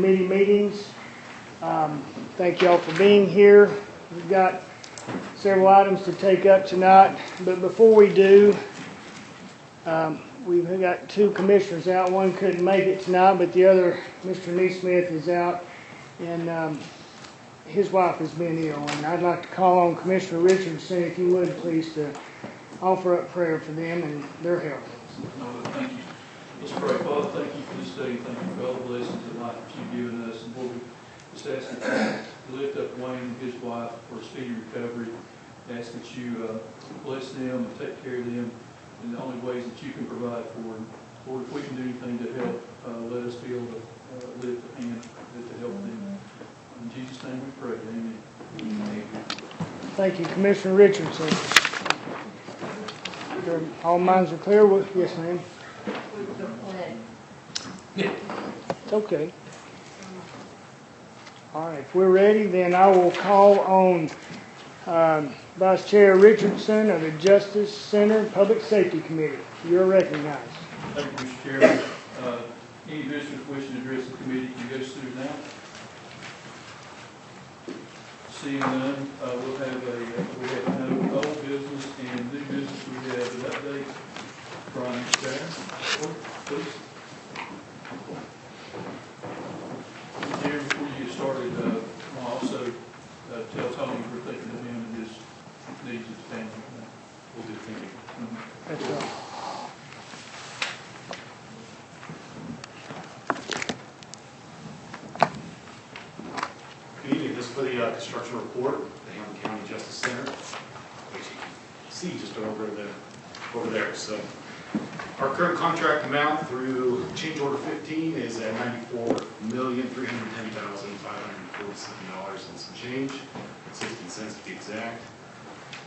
Committee meetings. Thank you all for being here. We've got several items to take up tonight, but before we do, we've got two commissioners out. One couldn't make it tonight, but the other, Mr. Neesmith, is out, and his wife has been ill. And I'd like to call on Commissioner Richardson, if you would, please, to offer up prayer for them and their health. Thank you. Let's pray. Father, thank you for this day. Thank you for all the blessings of life that you've given us. And Lord, we just ask that you lift up Wayne and his wife for a speedy recovery. Ask that you bless them and take care of them in the only ways that you can provide for them. Lord, if we can do anything to help, let us be able to lift a hand to help them. In Jesus' name we pray. Amen. Amen. Thank you, Commissioner Richardson. All minds are clear? Yes, ma'am. It's okay. All right, if we're ready, then I will call on Vice Chair Richardson of the Justice Center Public Safety Committee. You're recognized. Thank you, Mr. Chairman. Any visitors wishing to address the committee can go through now. Seeing none, we have no old business and new business. We have an update from staff. Please. Jerry, before you get started, I'll also tell Tony we're thinking of him and his needs as family. We'll do thinking. That's right. Good evening. This is for the construction report at the Hamblen County Justice Center, which you can see just over there. So our current contract amount through change order 15 is at $94,310,547 and some change, 16 cents to be exact.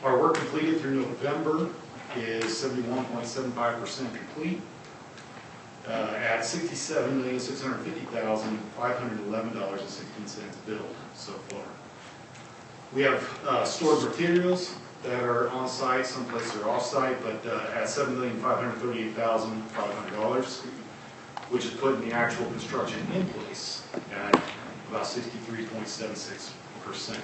Our work completed through November is 71.75% complete. At $67,650,511.16 billed so far. We have stored materials that are on site, some places are off site, but at $7,538,500, which is putting the actual construction in place at about 63.76%.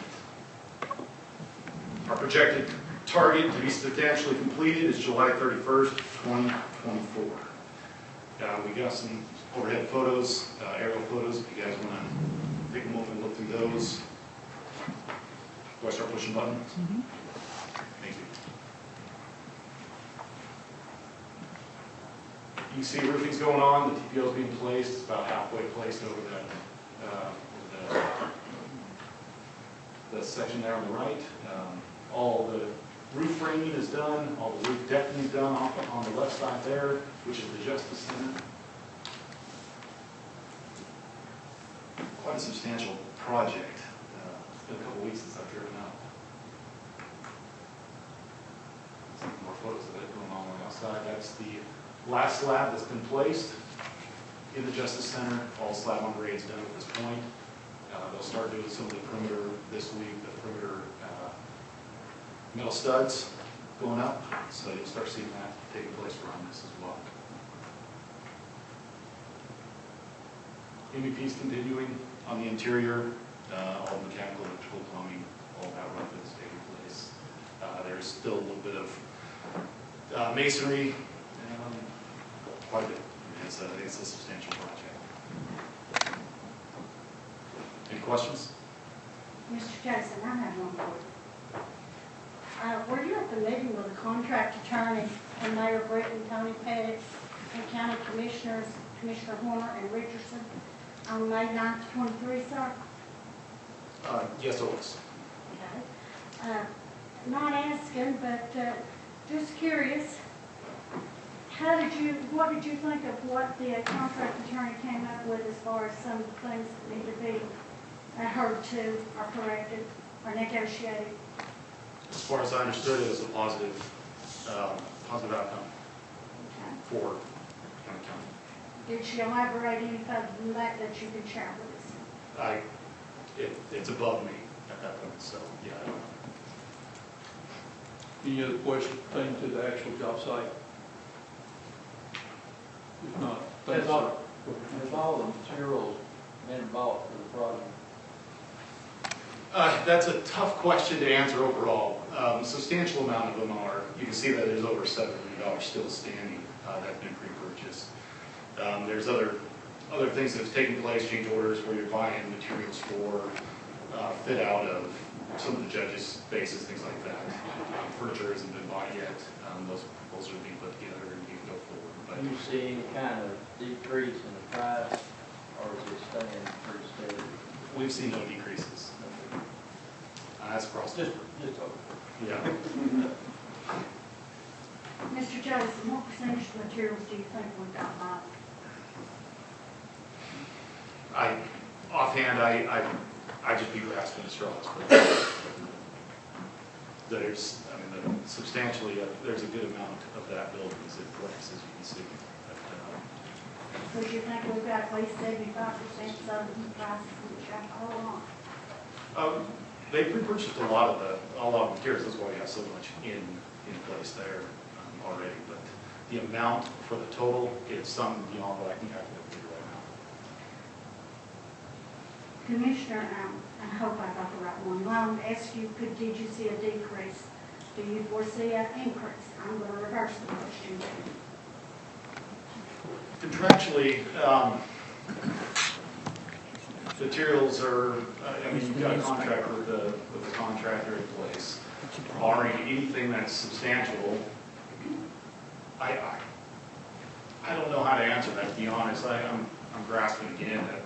Our projected target to be substantially completed is July 31st, 2024. We got some overhead photos, aerial photos, if you guys want to take a moment and look through those. Do I start pushing buttons? Mm-hmm. Thank you. You can see roofing's going on, the TPO is being placed. It's about halfway placed over the section there on the right. All the roof framing is done, all the roof decking is done on the left side there, which is the Justice Center. Quite a substantial project. It's been a couple weeks since I've driven out. Some more photos of it going on the outside. That's the last slab that's been placed in the Justice Center. All slab on grade is done at this point. They'll start doing some of the perimeter this week, the perimeter metal studs going up, so you'll start seeing that taking place around this as well. MEP is continuing on the interior, all the mechanical, electrical, plumbing, all that work is taking place. There's still a little bit of masonry, quite a bit. It's a substantial project. Any questions? Mr. Jason, I have one for you. Were you at the meeting with the contract attorney and Mayor Brett and Tony Pettit and county commissioners, Commissioner Horner and Richardson, on May 9th, 23, sir? Yes, it was. Okay. Not asking, but just curious. What did you think of what the contract attorney came up with as far as some of the things that need to be heard to, or corrected, or negotiated? As far as I understood, it was a positive outcome for County County. Did she elaborate any further than that you can share with us? It's above me at that point, so yeah, I don't know. Any other questions pertaining to the actual job site? If not, Has all the materials been bought for the project? That's a tough question to answer overall. Substantial amount of them are, you can see that there's over $7 million still standing that's been pre-purchased. There's other things that have taken place, change orders where you're buying materials for fit out of some of the judges' spaces, things like that. Furniture hasn't been bought yet. Those proposals are being put together and you can go forward. But Do you see any kind of decrease in the price, or is it staying pretty steady? we've seen no decreases. That's across the board. Just over. Yeah. Mr. Jason, what percentage of materials do you think we got bought? Offhand, I just be grasping at straws, but there's, substantially, there's a good amount of that building is in place, as you can see. So you think we've got at least 75% southern prices in the shop? Hold on. They pre-purchased a lot of the materials, that's why we have so much in place there already, but the amount for the total is some beyond what I can calculate for you right now. Commissioner, I hope I got the right one. Well, I asked you, did you see a decrease? Do you foresee an increase? I'm going to reverse the question. Contractually, materials are, you've got a contract with the contractor in place. Barring anything that's substantial, I don't know how to answer that, to be honest. I'm grasping again that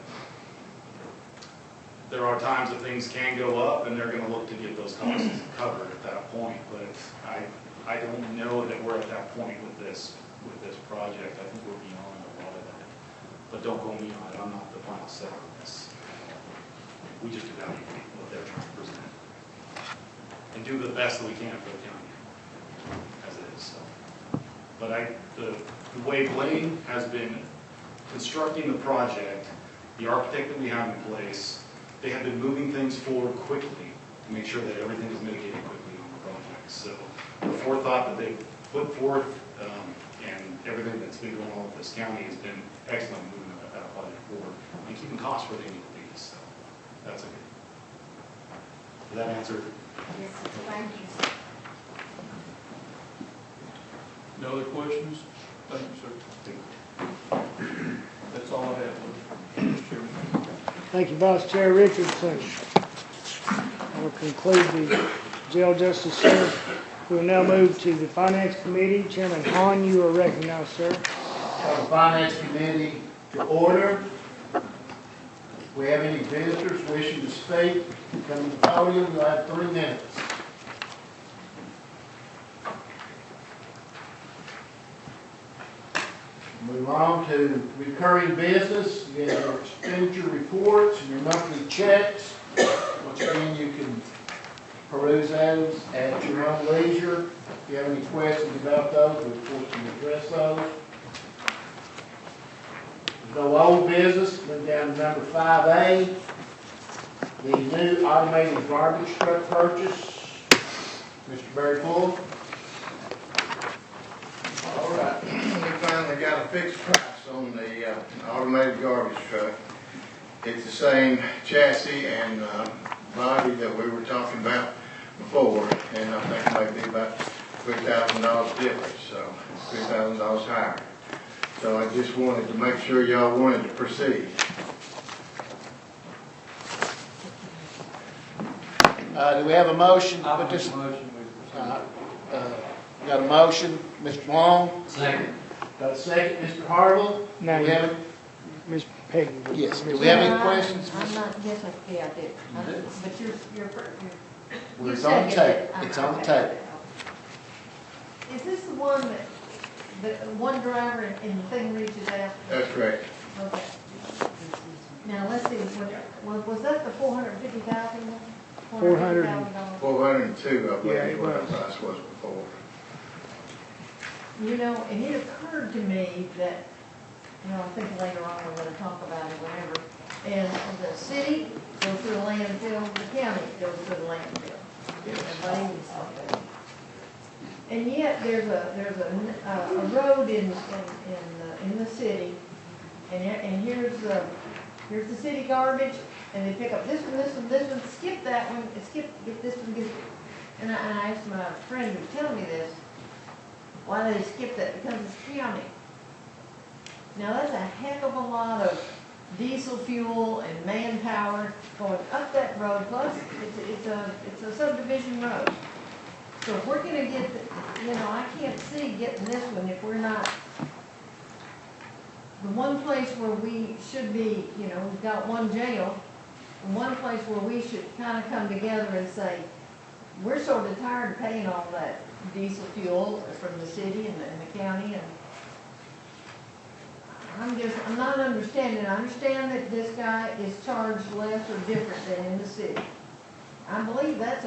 there are times that things can go up and they're going to look to get those costs covered at that point, but I don't know that we're at that point with this project. I think we're beyond a lot of that. But don't go me on it. I'm not the final say on this. We just evaluate what they're trying to present and do the best that we can for the county as it is. So. But the way Blaine has been constructing the project, the architect that we have in place, they have been moving things forward quickly to make sure that everything is mitigated quickly on the project. So the forethought that they put forth and everything that's been going on with this county has been excellent moving that project forward and keeping costs where they need to be. So that's a good. Did that answer? Yes, sir. Thank you. No other questions? Thank you, sir. That's all I have, Mr. Chairman. Thank you, Vice Chair Richardson. We'll conclude the Jail Justice Center. We will now move to the Finance Committee. Chairman Hahn, you are recognized, sir. Call the Finance Committee to order. If we have any visitors wishing to speak, come to the podium. You'll have 3 minutes. Move on to recurring business. You have your expenditure reports and your monthly checks. Once again, you can peruse those at your own leisure. If you have any questions about those, we'll force you to address those. There's no old business. Move down to number 5A. The new automated garbage truck purchase. Mr. Barry Full. All right, we finally got a fixed price on the automated garbage truck. It's the same chassis and body that we were talking about before, and I think it might be about $3,000 difference, so $3,000 higher. So I just wanted to make sure y'all wanted to proceed. Do we have a motion? I Put make this- a motion, we proceed. Got a motion, Mr. Long? Second. Got a second, Mr. Harville? Now, Do we have, Ms. Peggy. yes, do we have any questions? I'm not, yes, yeah, I did. But you're. Well, you it's on the seconded table. it. It's on the Okay. table. Is this the one that, the one driver and the thing reaches out? That's correct. Okay. Now, let's see, was that the 450,000 one? 400. $450,000? 402, I Yeah, believe, it what the was. price was before. You know, and it occurred to me that, I think later on we're gonna talk about it, whenever, and the city goes through the landfill, the county goes through the landfill. Everybody needs something. And yet, there's a road in the city, and here's here's the city garbage, and they pick up this one, this one, this one, skip that one, and get this one, get. And I asked my friend who was telling me this, why they skip that, because it's county. Now, that's a heck of a lot of diesel fuel and manpower going up that road, plus it's a subdivision road. So if we're gonna get, I can't see getting this one if we're not, the one place where we should be, we've got one jail, and one place where we should kind of come together and say, we're sort of tired of paying all that diesel fuel from the city and the county, and I'm not understanding. I understand that this guy is charged less or different than in the city. I believe that's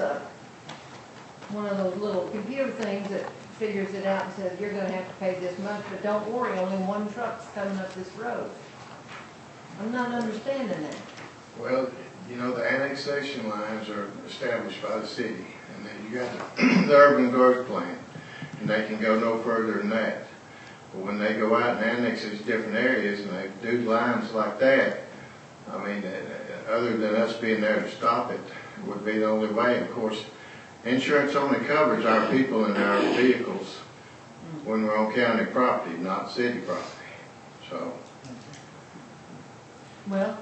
one of those little computer things that figures it out and says, you're gonna have to pay this much, but don't worry, only one truck's coming up this road. I'm not understanding that. Well, the annexation lines are established by the city, and then you got the urban growth plan, and they can go no further than that. But when they go out and annex these different areas and they do lines like that, I mean, other than us being there to stop it, would be the only way. Of course, insurance only covers our people and our vehicles when we're on county property, not city property. So. Well,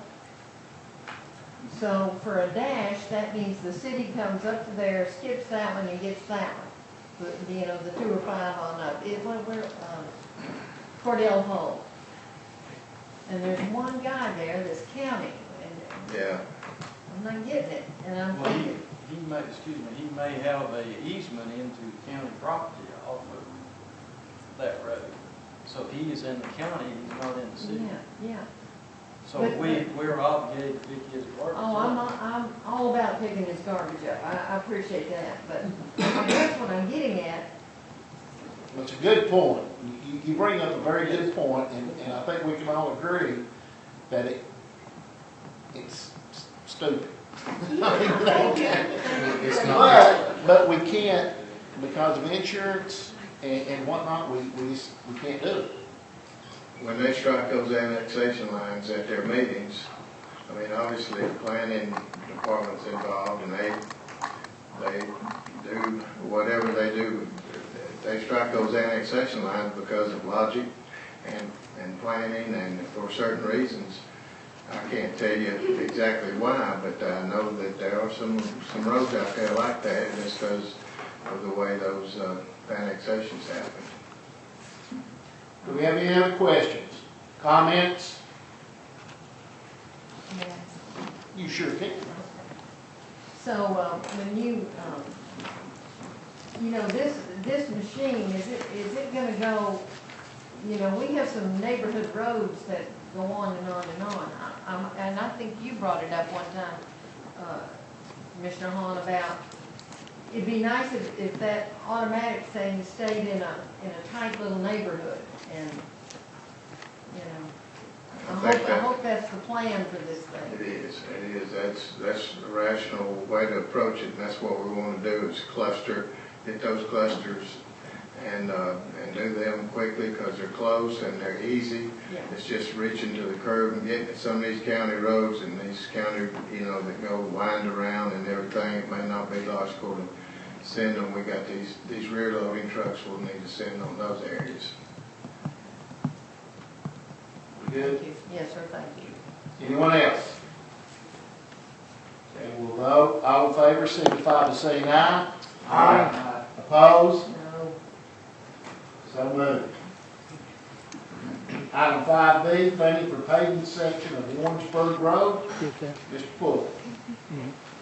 so for a dash, that means the city comes up to there, skips that one and gets that one. The 2 or 5 on up. Cordell Hall. And there's one guy there that's county, and Yeah. I'm not getting it, and I'm Well, thinking, he may have a easement into county property off of that road. So if he is in the county, he's not in the city. yeah. So But- we're obligated to pick his garbage Oh, up. I'm all about picking his garbage up, I appreciate that, but that's what I'm getting at. It's a good point. You bring up a very good point, and I think we can all agree that it's stupid. It's not. But we can't, because of insurance and whatnot, we can't do it. When they strike those annexation lines at their meetings, I mean, obviously the planning department's involved, and they do whatever they do. They strike those annexation lines because of logic and planning and for certain reasons. I can't tell you exactly why, but I know that there are some roads out there like that, and it's because of the way those annexations happen. Do we have any other questions? Comments? Yeah. You sure can. So, when this machine, is it gonna go, we have some neighborhood roads that go on and on and on. And I think you brought it up one time, Commissioner Hahn, about, it'd be nice if that automatic thing stayed in a tight little neighborhood, and, I hope that's the plan for this thing. It is. That's a rational way to approach it, and that's what we want to do is get those clusters and do them quickly because they're close and they're easy. Yeah. It's just reaching to the curb and getting at some of these county roads and these county, that go wind around and everything. It may not be logical to send them. We got these rear loading trucks we'll need to send on those areas. Good. Thank you. Yes, sir, thank you. Anyone else? Okay, we'll vote. All in favor, signify by saying aye. Aye. Opposed? No, So moved. Item 5B, funding for paving section of Warrensburg Road. Get that. Mr. Fuller.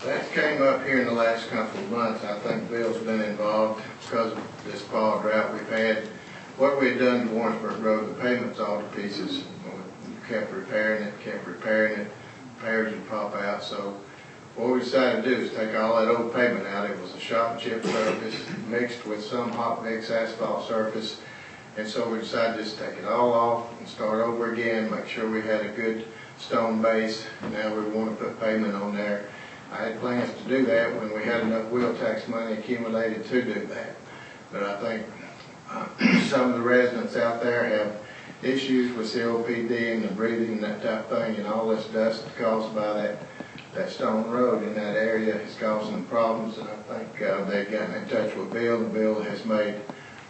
That came up here in the last couple of months. I think Bill's been involved because of this fall drought we've had. What we had done to Warrensburg Road, the pavement's all to pieces. We kept repairing it, repairs would pop out. So what we decided to do is take all that old pavement out. It was a shot and chip surface mixed with some hot mix asphalt surface. And so we decided to just take it all off and start over again, make sure we had a good stone base. Now we want to put pavement on there. I had plans to do that when we had enough wheel tax money accumulated to do that. But I think some of the residents out there issues with COPD and the breathing and that type of thing, and all this dust caused by that stone road in that area is causing them problems, and I think they've gotten in touch with Bill, and Bill has made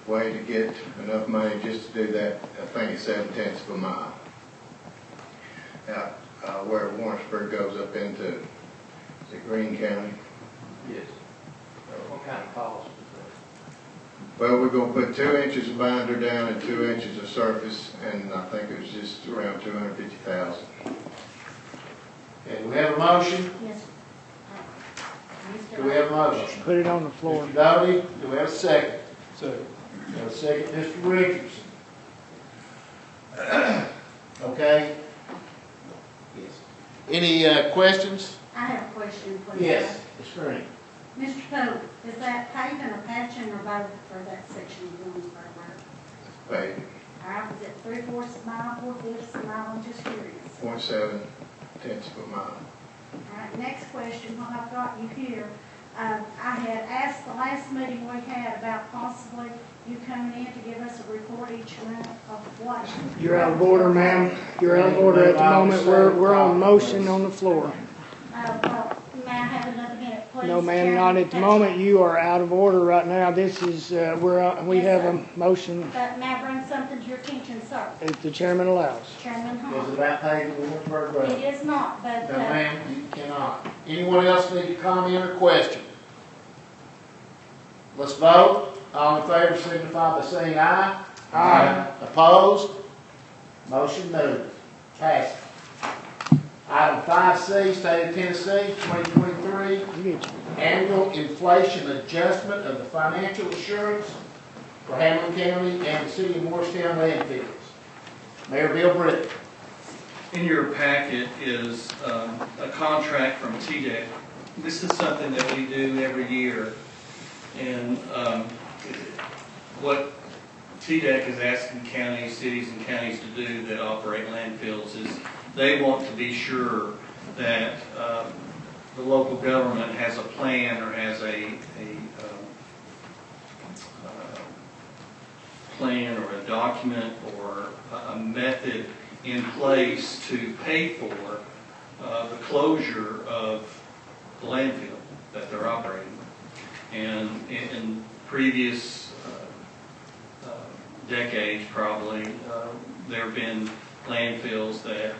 way to get enough money just to do that. I think it's 7/10 of a mile. Out where Warrensburg goes up into, is it Greene County? Yes. What kind of cost is Well, we're gonna put 2 inches of binder down and 2 inches of surface, and I think it was just around 250,000. Okay, do we have a motion? Yes. Do we have a motion? Put it on the floor. Mr. Doty, do we have a second? So, We have a second, Mr. Richardson. Okay. Yes. Any questions? I have a question, please. Yes, Ms. Green. Mr. Pope, is that paving or patching or both for that section of Williamsburg Road? Paid All right, was it 3/4 of a mile, 4/5 of a mile? I'm just curious. 0.7 of a mile. All right, next question, while I've got you here. I had asked the last meeting we had about possibly you coming in to give us a report each month of what. You're out of order, ma'am. You're out of order at the moment. We're on motion on the floor. Well, may I have another minute, please? No, ma'am, not at the moment. You are out of order right now. This is, we have a motion But may I bring something to your attention, sir? if the chairman allows. Chairman Is it Hunt? about paving Warrensburg Road? It is not, but, No, ma'am, you cannot. Anyone else need to comment or question? Let's vote. All in favor signify by saying aye. Aye. Opposed? Motion moved. Passed. Item 5C, State of Tennessee, 2023, You get your- Annual Inflation Adjustment of the Financial Assurance for Hamblen County and the City of Morristown landfills. Mayor Bill Britt. In your packet is a contract from TDEC. This is something that we do every year. And what TDEC is asking counties, cities and counties to do that operate landfills is they want to be sure that the local government has a plan or has a plan or a document or a method in place to pay for the closure of the landfill that they're operating. And in previous decades, probably, there have been landfills that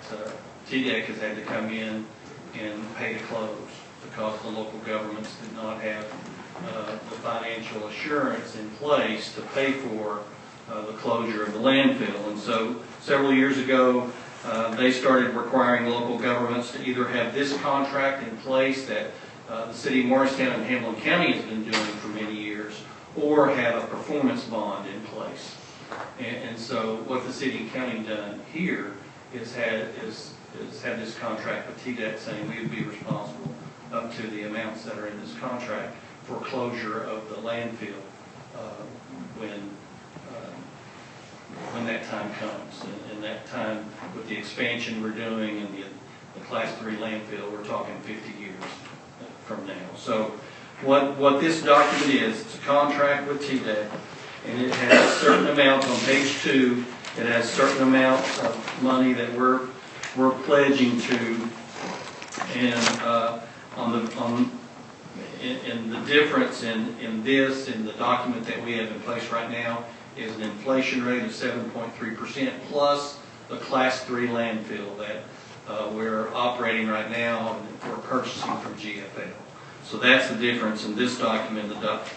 TDEC has had to come in and pay to close because the local governments did not have the financial assurance in place to pay for the closure of the landfill. And so several years ago, they started requiring local governments to either have this contract in place that the city of Morristown and Hamblen County has been doing for many years, or have a performance bond in place. And so what the city and county done here is had this contract with TDEC saying we would be responsible up to the amounts that are in this contract for closure of the landfill when that time comes. And that time, with the expansion we're doing and the Class 3 landfill, we're talking 50 years from now. So what this document is, it's a contract with TDEC, and it has certain amounts on page 2. It has certain amounts of money that we're pledging to, and and the difference in this, in the document that we have in place right now, is an inflation rate of 7.3% plus the Class 3 landfill that we're operating right now and we're purchasing from GFL. So that's the difference in this document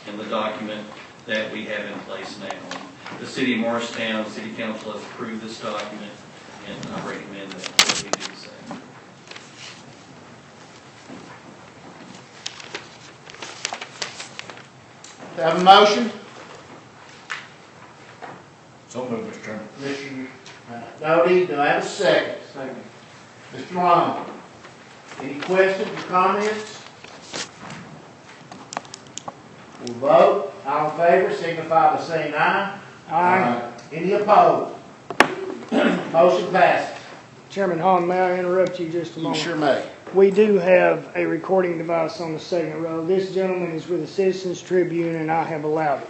and the document that we have in place now. The City of Morristown, City Council has approved this document, and I recommend that we do the same. Do I have a motion? So moved, Mr. Chairman. Commissioner Doty, do I have a second? second. Mr. Long, any questions or comments? We'll vote. All in favor, signify by saying aye. Aye. Any opposed? Motion passes. Chairman Hahn, may I interrupt you just a You moment? sure may. We do have a recording device on the second row. This gentleman is with the Citizens Tribune, and I have allowed it.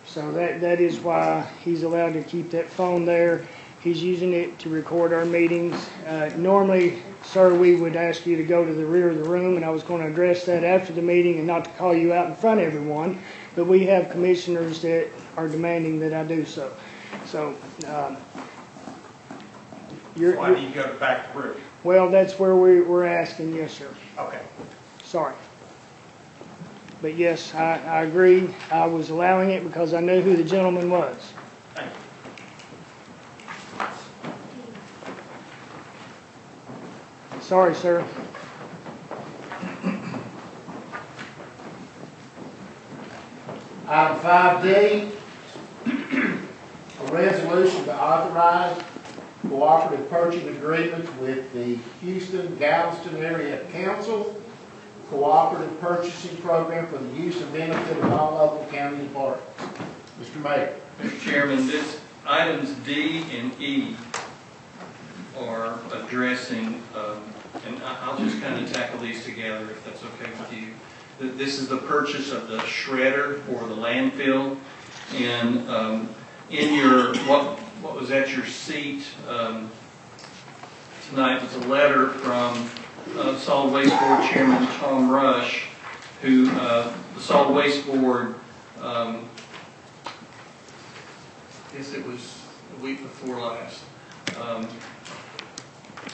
So that is why he's allowed to keep that phone there. He's using it to record our meetings. Normally, sir, we would ask you to go to the rear of the room, and I was going to address that after the meeting and not to call you out in front of everyone, but we have commissioners that are demanding that I do so. So, Why do you go back to room? well, that's where we're asking, yes, sir. Okay. Sorry. But yes, I agree. I was allowing it because I knew who the gentleman was. Thank you. Sorry, sir. Item 5D, a resolution to authorize cooperative purchasing agreements with the Houston Galveston Area Council Cooperative Purchasing Program for the use and benefit of all local county departments. Mr. Mayor. Mr. Chairman, this items D and E are addressing, and I'll just kind of tackle these together if that's okay with you. This is the purchase of the shredder for the landfill, and in your what was at your seat tonight was a letter from Solid Waste Board Chairman Tom Rush, who the Solid Waste Board, I guess it was the week before last,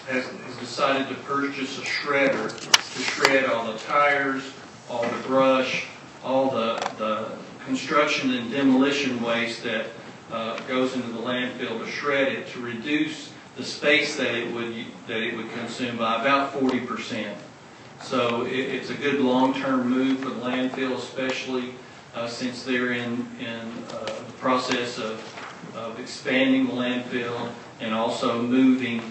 has decided to purchase a shredder to shred all the tires, all the brush, all the construction and demolition waste that goes into the landfill, to shred it to reduce the space that it would consume by about 40%. So it's a good long-term move for the landfill, especially since they're in the process of expanding the landfill and also moving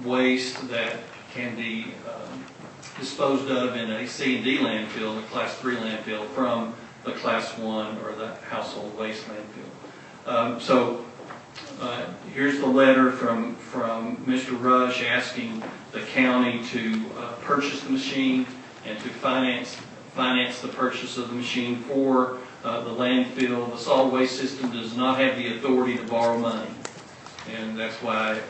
waste that can be disposed of in a C&D landfill, a Class 3 landfill, from the Class 1 or the household waste landfill. Here's the letter from Mr. Rush asking the county to purchase the machine and to finance the purchase of the machine for the landfill. The solid waste system does not have the authority to borrow money, and that's why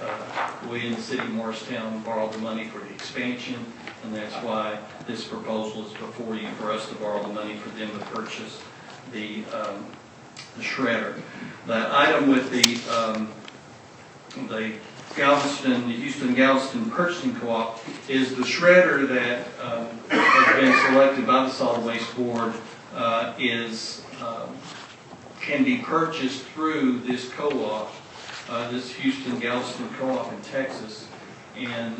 we in the city of Morristown borrowed the money for the expansion, and that's why this proposal is before you, for us to borrow the money for them to purchase the shredder. The item with the Houston Galveston Purchasing Co-op is the shredder that has been selected by the Solid Waste Board can be purchased through this co-op, this Houston Galveston Co-op in Texas, and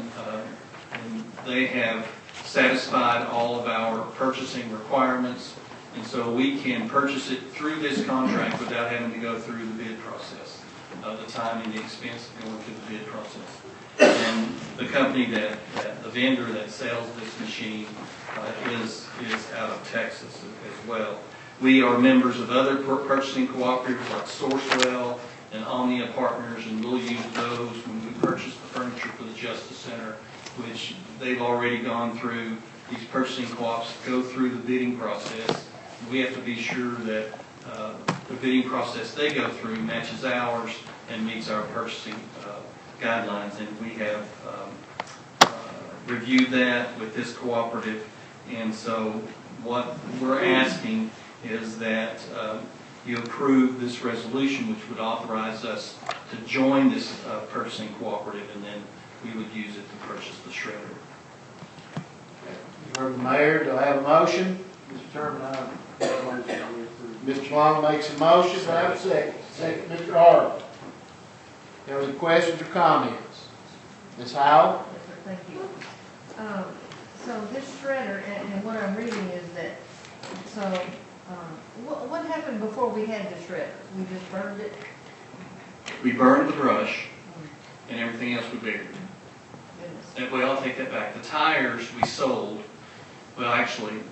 they have satisfied all of our purchasing requirements, and so we can purchase it through this contract without having to go through the bid process, the time and the expense of going through the bid process. And the company the vendor that sells this machine is out of Texas as well. We are members of other purchasing cooperatives like Sourcewell and Omnia Partners, and we'll use those when we purchase the furniture for the Justice Center, which they've already gone through. These purchasing co-ops go through the bidding process. We have to be sure that the bidding process they go through matches ours and meets our purchasing guidelines, and we have reviewed that with this cooperative. And so what we're asking is that you approve this resolution, which would authorize us to join this purchasing cooperative, and then we would use it to purchase the shredder. You heard the mayor. Do I have a motion? Mr. Chairman, I make a motion to approve. Mr. Long makes a motion. Do I have a second? Second, Mr. Harvey. Any questions or comments? Ms. Howell? Yes, sir, thank you. So this shredder, and what I'm reading is that, so what happened before we had the shredder? We just burned it? We burned the brush, and everything else we buried. Goodness. And well, I'll take that back. The tires we sold, well, actually,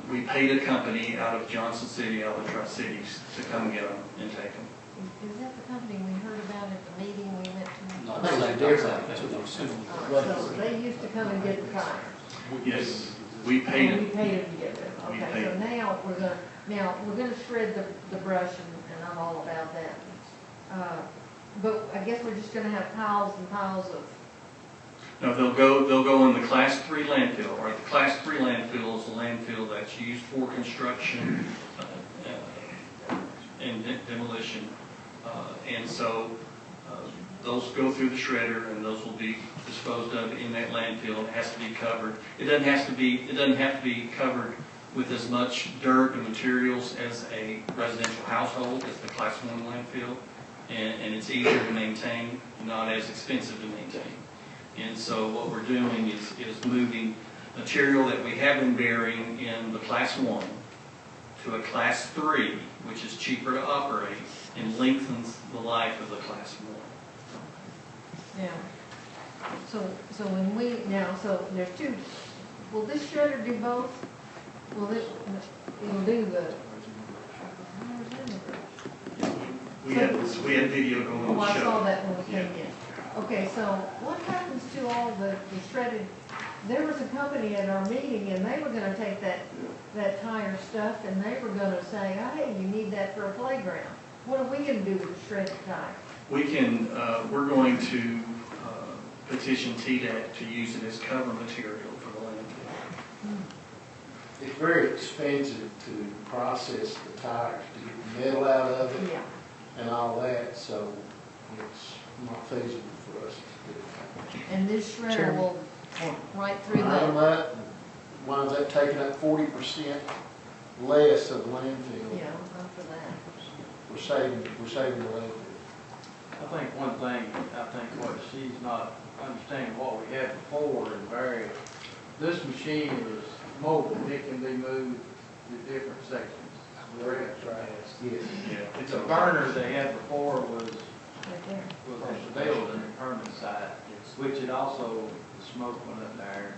we paid a company out of Johnson City, out of the Tri-Cities, to come get them and take them. Is that the company we heard about at the meeting we went to? I think it's different. So they used to come and get the tires? Yes, we paid And them. we paid them to get them. We Okay, paid so them. now we're gonna shred the brush, and I'm all about that. But I guess we're just gonna have piles and piles of, No, they'll go in the Class 3 landfill, or the Class 3 landfill is a landfill that's used for construction and demolition. And so those go through the shredder, and those will be disposed of in that landfill. It has to be covered. It doesn't have to be covered with as much dirt and materials as a residential household as the Class 1 landfill, and it's easier to maintain, not as expensive to maintain. And so what we're doing is moving material that we have been burying in the Class 1 to a Class 3, which is cheaper to operate and lengthens the life of the Class 1. yeah. So when we, now, so there's two, will this shredder do both? Will it, it'll do the, We had video going oh, on I the saw show. that when we came in. Okay, so what happens to all the shredded, there was a company at our meeting and they were gonna take that tire stuff and they were gonna say, oh, hey, you need that for a playground. What are we gonna do with the shredded tire? We're going to petition TDEC to use it as cover material for the landfill. It's very expensive to process the tires, to get the metal out of it Yeah. and all that, so it's not feasible for us to do. And this shredder Chairman. will right through Bottom that. up, winds up taking up 40% less of the landfill. Yeah, I'm for that. We're saving the landfill. I think one thing, what she's not understanding what we had before is this machine is mobile, it can be moved to different sections. Yes. It's a burner they had before was Right there. on the building, the permanent side, which it also, the smoke went up there.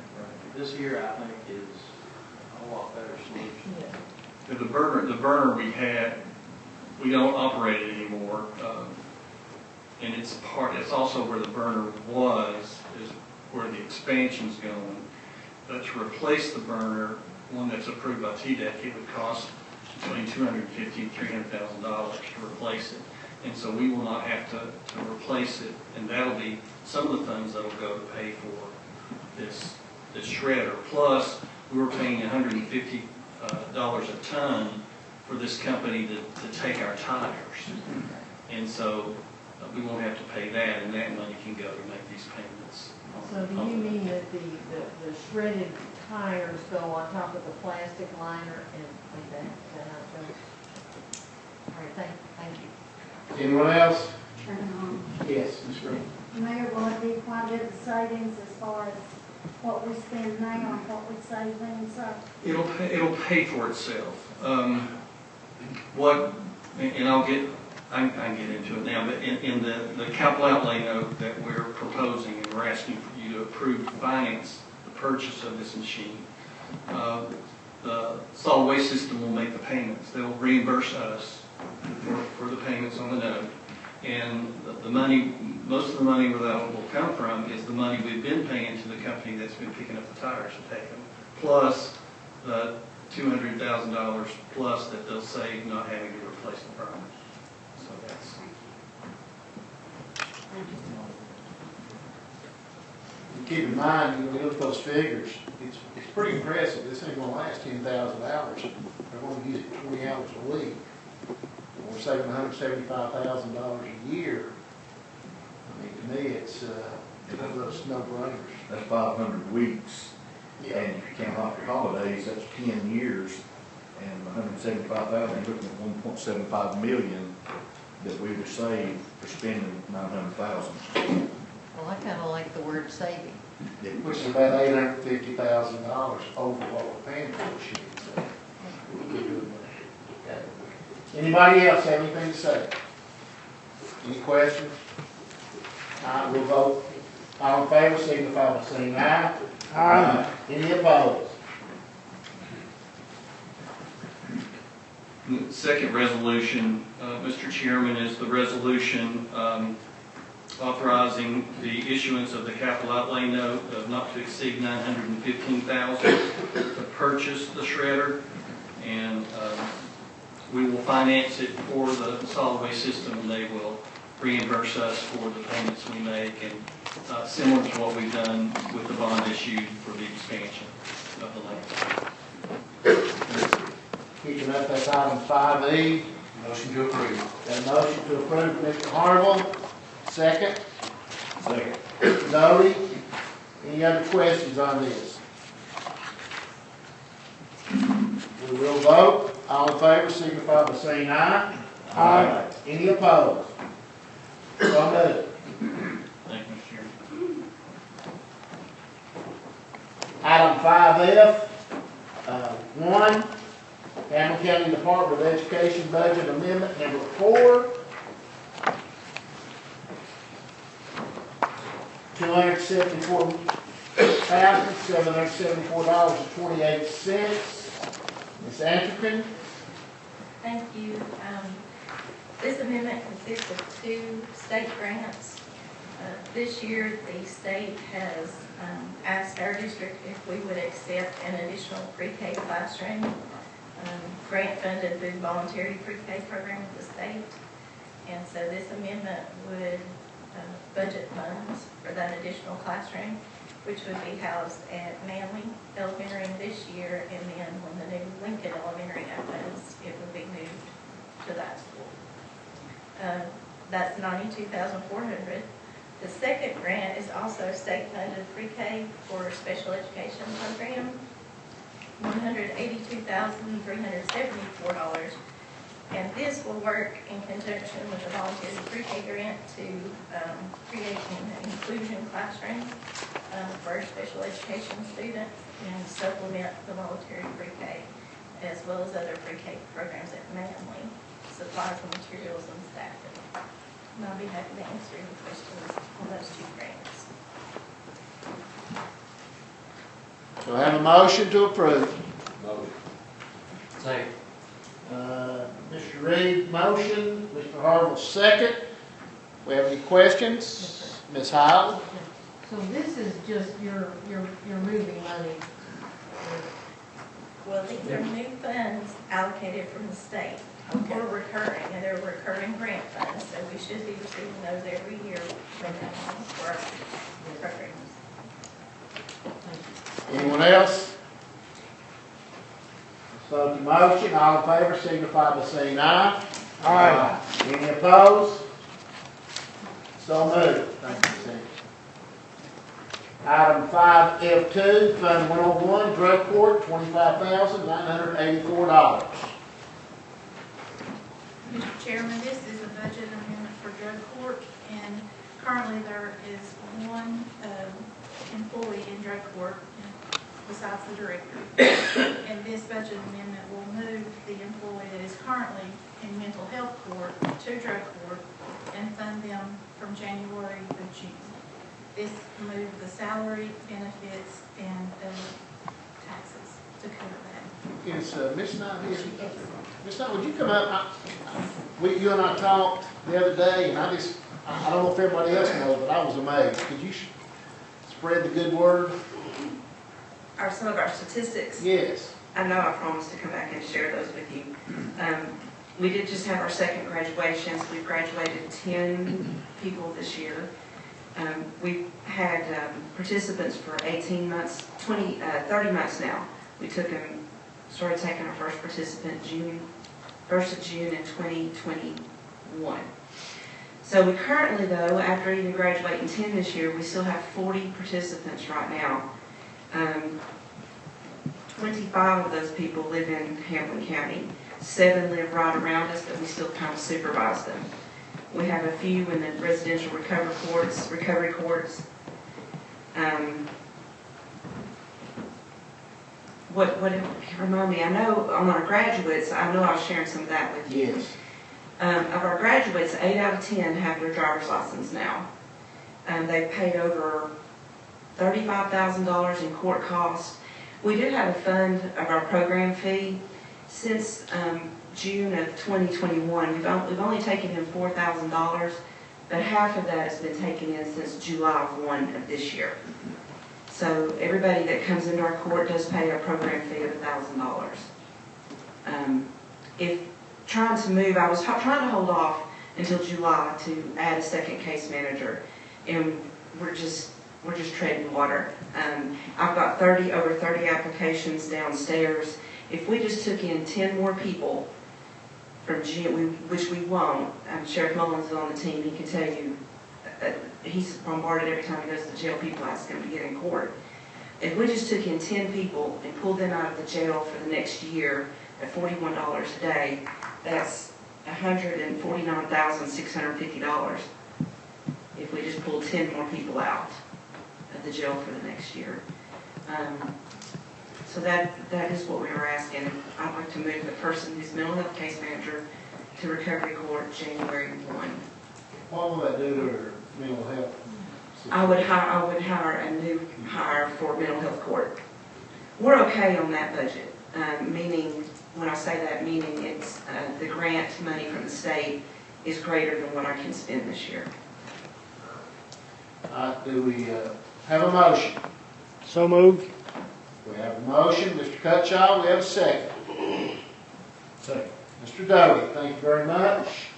This here, I think, is a lot better solution. Yeah. The burner we had, we don't operate it anymore. And it's also where the burner was, is where the expansion's going. But to replace the burner, one that's approved by TDEC, it would cost between $250,000 and $300,000 to replace it. And so we will not have to replace it, and that'll be some of the funds that'll go to pay for this shredder. Plus, we were paying $150 a ton for this company to take our tires. And so we won't have to pay that, and that money can go to make these payments. So do you mean that the shredded tires go on top of the plastic liner and like that? Is that how it goes? All right, thank you. Anyone else? And, Yes, Ms. Green. Mayor, will it be quite a bit of savings as far as what we spend now and what we save then, so? It'll pay for itself. I can get into it now, but in the capital outlay note that we're proposing, and we're asking for you to approve to finance the purchase of this machine, the solid waste system will make the payments. They'll reimburse us for the payments on the note. And the money, most of the money where that will come from is the money we've been paying to the company that's been picking up the tires to take them, plus the $200,000 plus that they'll save not having to replace the burners. So that's. Keep in mind, when we look at those figures, it's pretty impressive. This ain't gonna last 10,000 hours. They're gonna use it 20 hours a week. We're saving $175,000 a year. I mean, to me, it's one of those no-brainers. That's 500 weeks. And if you count off your holidays, that's 10 years. And 175,000, you're looking at 1.75 million that we would save for spending 900,000. Well, I kind of like the word saving. Which is about $850,000 over what we're paying for this year. So we're doing that. Anybody else have anything to say? Any questions? All right, we'll vote. All in favor, signify by saying aye. Aye. Any opposed? The second resolution, Mr. Chairman, is the resolution authorizing the issuance of the capital outlay note of not to exceed $915,000 to purchase the shredder, and we will finance it for the solid waste system, and they will reimburse us for the payments we make, and similar to what we've done with the bond issued for the expansion of the land. Picking up, that's item 5E. Motion to approve. Got a motion to approve, Mr. Harville. Second, Second. Doty. Any other questions on this? We will vote. All in favor, signify by saying aye. Aye. Any opposed? So moved. Thank you, Mr. Chairman. Item 5F, 1, Hamblen County Department of Education Budget Amendment Number 4. $274,774.28. Ms. Ankerton? Thank you. This amendment consists of 2 state grants. This year, the state has asked our district if we would accept an additional pre-K classroom, grant funded through the voluntary pre-K program of the state. And so this amendment would budget funds for that additional classroom, which would be housed at Manley Elementary this year, and then when the new Lincoln Elementary opens, it would be moved to that school. That's $92,400. The second grant is also state-funded pre-K for special education program, $182,374. And this will work in conjunction with the voluntary pre-K grant to create an inclusion classroom for special education students and supplement the voluntary pre-K, as well as other pre-K programs at Manley, supplies and materials and staffing. And I'll be happy to answer any questions on those 2 grants. Do I have a motion to approve? Motion. Second. Mr. Reed, motion. Mr. Harville, second. We have any questions? Ms. Howell? So this is just your moving money. Well, these are new funds allocated from the state. We're recurring, and they're recurring grant funds, so we should be receiving those every year from now on for our programs. Anyone else? So the motion, all in favor, signify by saying aye. Aye. Any opposed? So moved. Thank you, Sam. Item 5F2, Fund 101, Drug Court, $25,984. Mr. Chairman, this is a budget amendment for drug court, and currently there is 1 employee in drug court besides the director. And this budget amendment will move the employee that is currently in mental health court to drug court and fund them from January to June. This moved the salary, benefits, and taxes to cover that. Is Ms. Knight here? Ms. Knight, would you come up? You and I talked the other day, and I don't know if everybody else knows, but I was amazed. Could you spread the good word? Some of our statistics. Yes. I know I promised to come back and share those with you. We did just have our second graduations. We've graduated 10 people this year. We've had participants for 18 months, 30 months now. We started taking our first participant 1st of June in 2021. So we currently, though, after even graduating 10 this year, we still have 40 participants right now. 25 of those people live in Hamblen County. 7 live right around us, but we still kind of supervise them. We have a few in the residential recovery courts. Remind me, I know on our graduates, I know I was sharing some of that with you. Yes. Of our graduates, 8 out of 10 have their driver's license now. They've paid over $35,000 in court costs. We do have a fund of our program fee. Since June of 2021, we've only taken in $4,000, but half of that has been taken in since July of 1 of this year. So everybody that comes into our court does pay a program fee of $1,000. If trying to move, I was trying to hold off until July to add a second case manager. And we're just treading water. I've got over 30 applications downstairs. If we just took in 10 more people from which we won't, Sheriff Mullins is on the team, he can tell you, he's bombarded every time he goes to the jail, people ask him to get in court. If we just took in 10 people and pulled them out of the jail for the next year at $41 a day, that's $149,650 if we just pulled 10 more people out of the jail for the next year. So that is what we were asking. I'd like to move the person who's mental health case manager to recovery court January 1. What will that do to her mental health? I would hire a new hire for mental health court. We're okay on that budget, meaning, when I say that, meaning it's the grant money from the state is greater than what I can spend this year. Do we have a motion? So moved. We have a motion. Mr. Cutchild, we have a second. Second. Mr. Doty, thank you very much.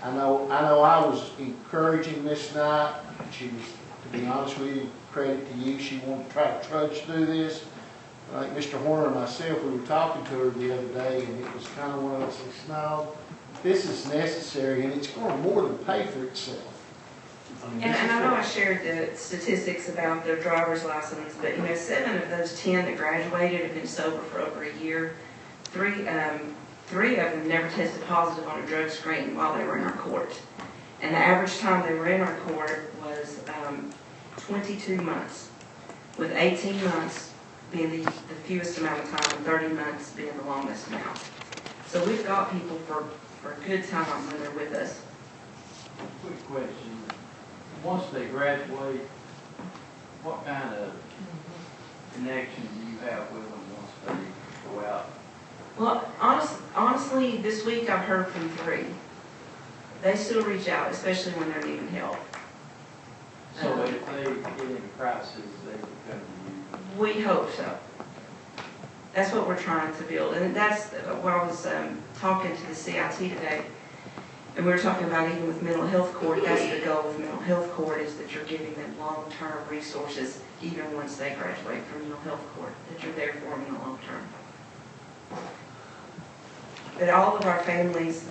I know I was encouraging this night. She was, to be honest with you, credit to you, she wanted to try to trudge through this. I think Mr. Horner and myself, we were talking to her the other day, and it was kind of one of those things, no, this is necessary, and it's going to more than pay for itself. And I know I shared the statistics about their driver's license, but 7 of those 10 that graduated have been sober for over a year. Three of them never tested positive on a drug screen while they were in our court. And the average time they were in our court was 22 months, with 18 months being the fewest amount of time and 30 months being the longest amount. So we've got people for a good time when they're with us. Quick question. Once they graduate, what kind of connection do you have with them once they go out? Well, honestly, this week I've heard from 3. They still reach out, especially when they're needing help. So if they get into crisis, they can come to you? We hope so. That's what we're trying to build. And that's what I was talking to the CIT today. And we were talking about even with mental health court, that's the goal with mental health court, is that you're giving them long-term resources even once they graduate from mental health court, that you're there for them in the long term. But all of our families,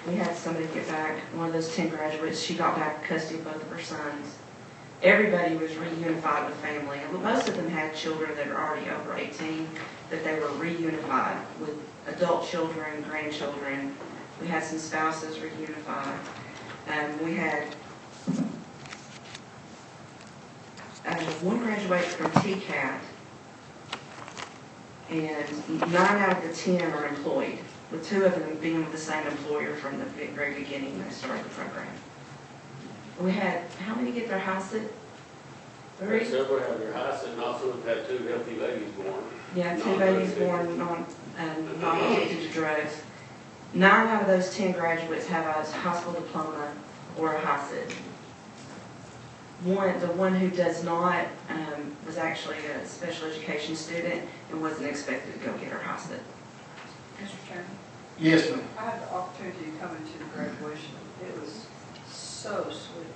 we had somebody get back, one of those 10 graduates, she got back custody of both of her sons. Everybody was reunified with family. Most of them had children that are already over 18, but they were reunified with adult children, grandchildren. We had some spouses reunified. We had one graduate from TCAT, and 9 out of the 10 are employed, with 2 of them being with the same employer from the very beginning when they started the program. We had, how many get their HISIT? 3? Several have their HISIT, and also we've had 2 healthy babies born. Yeah, 2 babies born not addicted to drugs. 9 out of those 10 graduates have a high school diploma or a HISIT. The one who does not was actually a special education student and wasn't expected to go get her HISIT. Mr. Chairman? Yes, ma'am. I had the opportunity to come into the graduation. It was so sweet.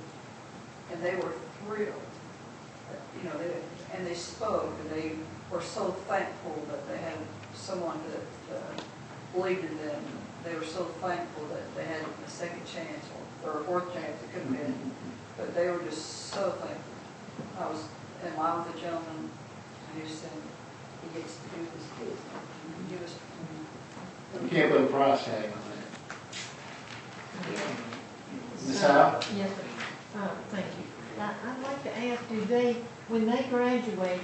And they were thrilled. And they spoke, and they were so thankful that they had someone that believed in them. They were so thankful that they had a second chance or a 4th chance. It couldn't have been. But they were just so thankful. I was in line with a gentleman who said he gets to do his kids. He was. You can't put a price tag on that. Ms. Howe? Yes, sir. Thank you. I'd like to ask, when they graduate,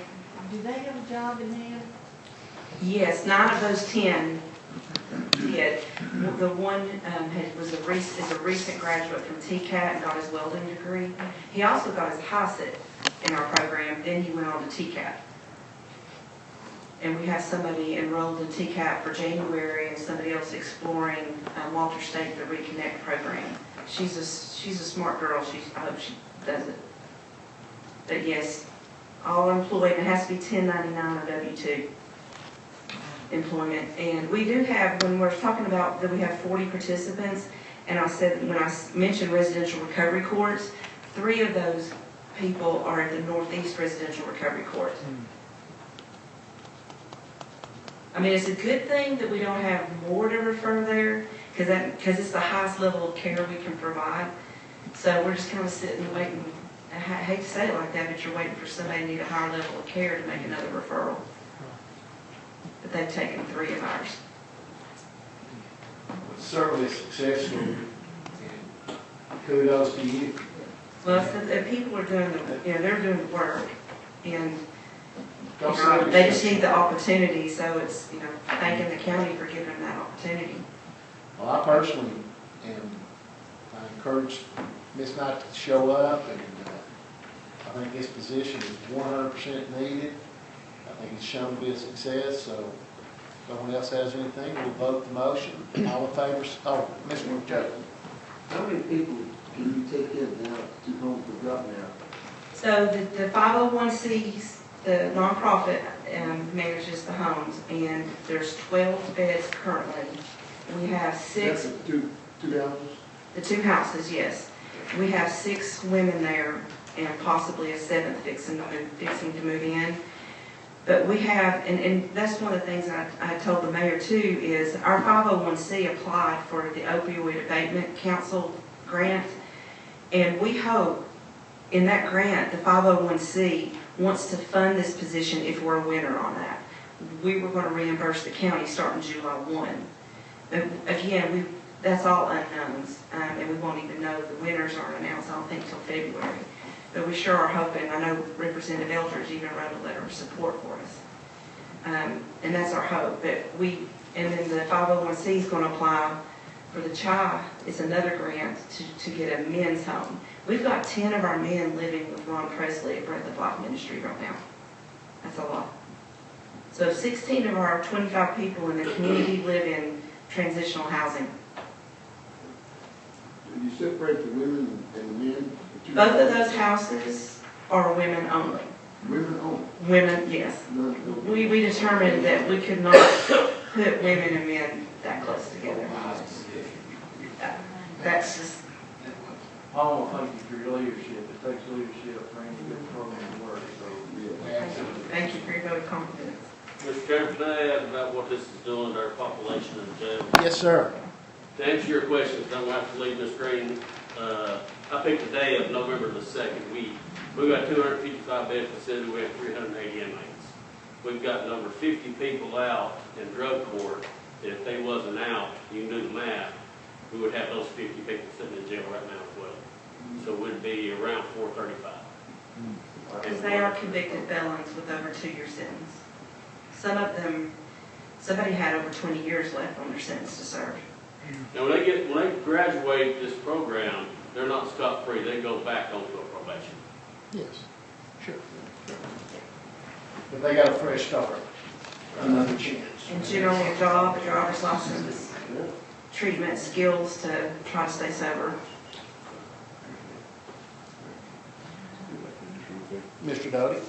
do they have a job in hand? Yes, 9 of those 10 did. The one is a recent graduate from TCAT and got his welding degree. He also got his HISIT in our program, then he went on to TCAT. And we have somebody enrolled in TCAT for January and somebody else exploring Walter State, the Reconnect program. She's a smart girl. I hope she does it. But yes, all employed. It has to be 1099 or W-2. employment. And we do have, when we're talking about that we have 40 participants, and I said, when I mentioned residential recovery courts, 3 of those people are at the Northeast Residential Recovery Court. I mean, it's a good thing that we don't have more to refer there, because it's the highest level of care we can provide. So we're just kind of sitting and waiting. I hate to say it like that, but you're waiting for somebody to need a higher level of care to make another referral. But they've taken 3 of ours. Certainly successful, and kudos to you. Well, it's the people are doing they're doing the work, and Don't say they just need the opportunity. So it's thanking the county for giving them that opportunity. Well, I personally I encourage Ms. Knight to show up, and I think this position is 100% needed. I think it's shown to be a success, so if no one else has anything, we'll vote the motion. All in favor? Oh, Mr. Joe. How many people can you take in now to home for drop now? So the 501Cs, the nonprofit manages the homes, and there's 12 beds currently. We have 6. That's two houses? The 2 houses, yes. We have 6 women there, and possibly a 7th fixing to move in. But we have, and that's one of the things I told the mayor too, is our 501C applied for the Opioid Abatement Council grant, and we hope in that grant, the 501C wants to fund this position if we're a winner on that. We were going to reimburse the county starting July 1. But again, that's all unknowns, and we won't even know the winners aren't announced, I don't think, until February. But we sure are hoping. I know Representative Eldridge even wrote a letter of support for us. And that's our hope. But and then the 501C is going to apply for the CHI. It's another grant to get a men's home. We've got 10 of our men living with Ron Presley at Breath of Life Ministry right now. That's a lot. So 16 of our 25 people in the community live in transitional housing. Do you separate the women and the men? Both of those houses are women only. Women only? Women, yes. We determined that we could not put women and men that close together. That's just... I want to thank you for your leadership. It takes leadership for any good program to work, so. Thank you for your vote of confidence. Mr. Chairman, can I ask about what this is doing to our population in the jail? Yes, sir. To answer your questions, don't have to leave the screen. I picked the day of November the 2nd. We've got 255 bed facility. We have 380 inmates. We've got over 50 people out in drug court. If they wasn't out, you can do the math, we would have those 50 people sitting in jail right now as well. So we'd be around 435. Because they are convicted felons with over 2-year sentence. Some of them, somebody had over 20 years left on their sentence to serve. Now, when they graduate this program, they're not scot-free. They go back onto a probation. Yes, sure. But they got a fresh start, another chance. And generally a job, a driver's license, treatment, skills to try to stay sober. Mr. Doty?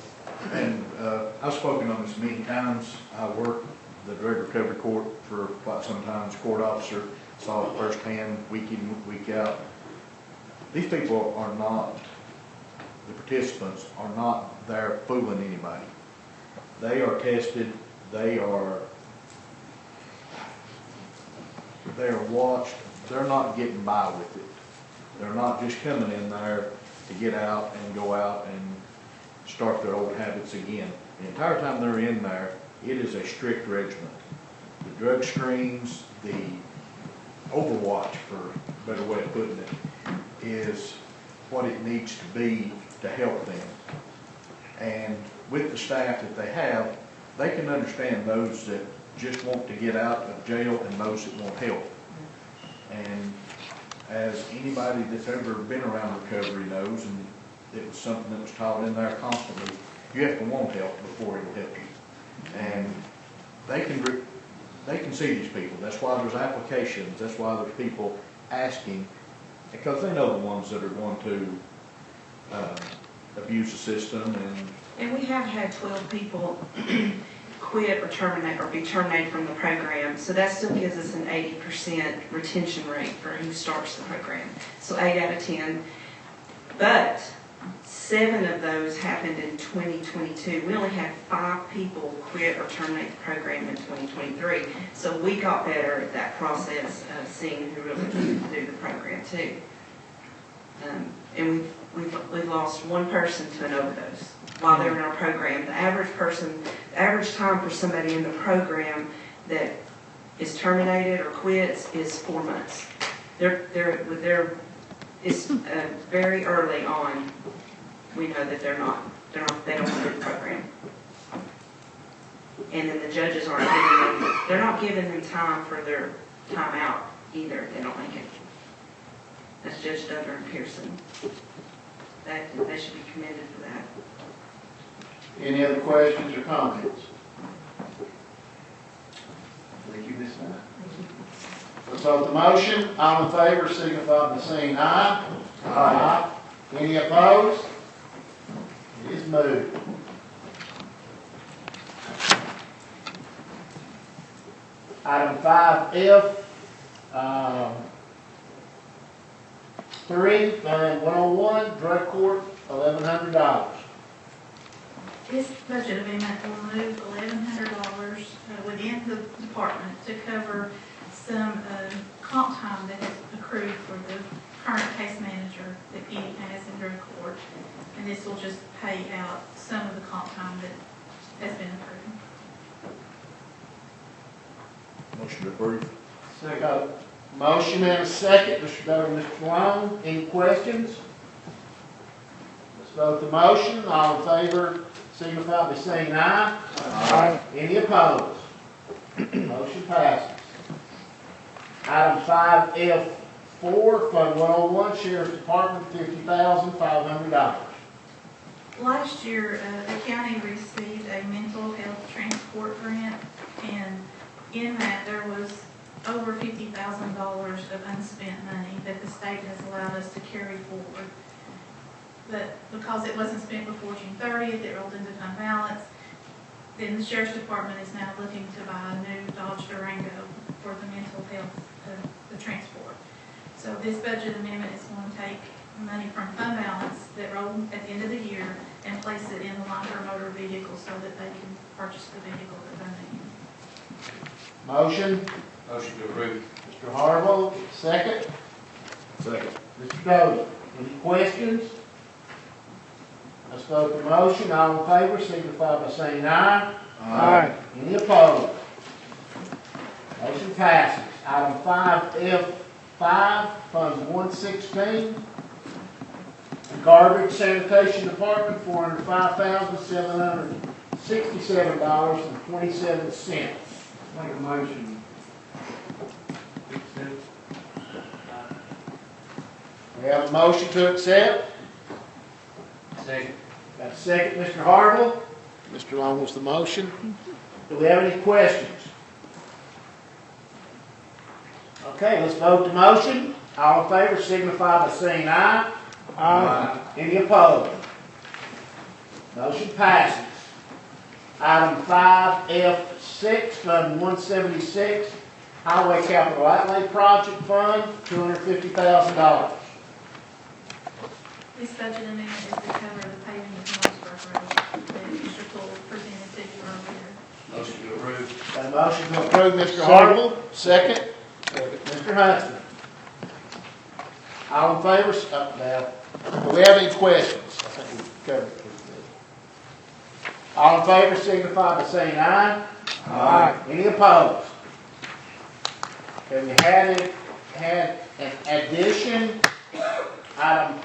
And I've spoken on this many times. I worked the drug recovery court for quite some time as court officer, saw it firsthand, week in, week out. These people are not, the participants are not there fooling anybody. They are tested, they are watched, they're not getting by with it. They're not just coming in there to get out and go out and start their old habits again. The entire time they're in there, it is a strict regimen. The drug screens, the overwatch, for a better way of putting it, is what it needs to be to help them. And with the staff that they have, they can understand those that just want to get out of jail and those that want help. And as anybody that's ever been around recovery knows, and it was something that was taught in there constantly, you have to want help before it will help you. And they can see these people. That's why there's applications. That's why there's people asking, because they know the ones that are going to abuse the system. And we have had 12 people quit or terminate or be terminated from the program. So that still gives us an 80% retention rate for who starts the program. So 8 out of 10. But 7 of those happened in 2022. We only had 5 people quit or terminate the program in 2023. So we got better at that process of seeing who really needed to do the program too. And we've lost 1 person to an overdose while they were in our program. The average time for somebody in the program that is terminated or quits is 4 months. It's very early on. We know that they don't do the program. And then the judges they're not giving them time for their time out either. They don't make it. That's Judge Duggar and Pearson. They should be commended for that. Any other questions or comments? I think you missed that. Let's vote the motion. All in favor signify by saying aye. Aye. Any opposed? It is moved. Item 5F, 3, Fund 101, Drug Court, $1,100. This budget amendment will move $1,100 within the department to cover some comp time that has accrued for the current case manager that he has in drug court. And this will just pay out some of the comp time that has been accrued. Motion to approve. Second. Motion and a second, Mr. Doe and Mr. Long. Any questions? Let's vote the motion. All in favor signify by saying aye. Aye. Any opposed? Motion passes. Item 5F4, Fund 101, Sheriff's Department, $50,500. Last year, the county received a mental health transport grant, and in that there was over $50,000 of unspent money that the state has allowed us to carry forward. But because it wasn't spent before June 30th, it rolled into fund balance. Then the Sheriff's Department is now looking to buy a new Dodge Durango for the mental health, the transport. So this budget amendment is going to take money from fund balance that rolled at the end of the year and place it in the long-term motor vehicle so that they can purchase the vehicle that they need. Motion. Motion to approve. Mr. Harville, second. Second. Mr. Doty, any questions? Let's vote the motion. All in favor signify by saying aye. Aye. Any opposed? Motion passes. Item 5F5, Fund 116, Garbage Sanitation Department, $405,767.27. Make a motion. We have a motion to accept. Second. Got a second, Mr. Harville. Mr. Long was the motion. Do we have any questions? Okay, let's vote the motion. All in favor signify by saying aye. Aye. Any opposed? Motion passes. Item 5F6, Fund 176, Highway Capital Outlay Project Fund, $250,000. This budget amendment is to cover the paving of Mosburg Road that Mr. Poole presented to you earlier. Motion to approve. Got a motion to approve, Mr. Harville. Second. Mr. Huntsman. All in favor? Now, do we have any questions? I think we've covered it. All in favor signify by saying aye. Aye. Any opposed? Okay, we had an addition, item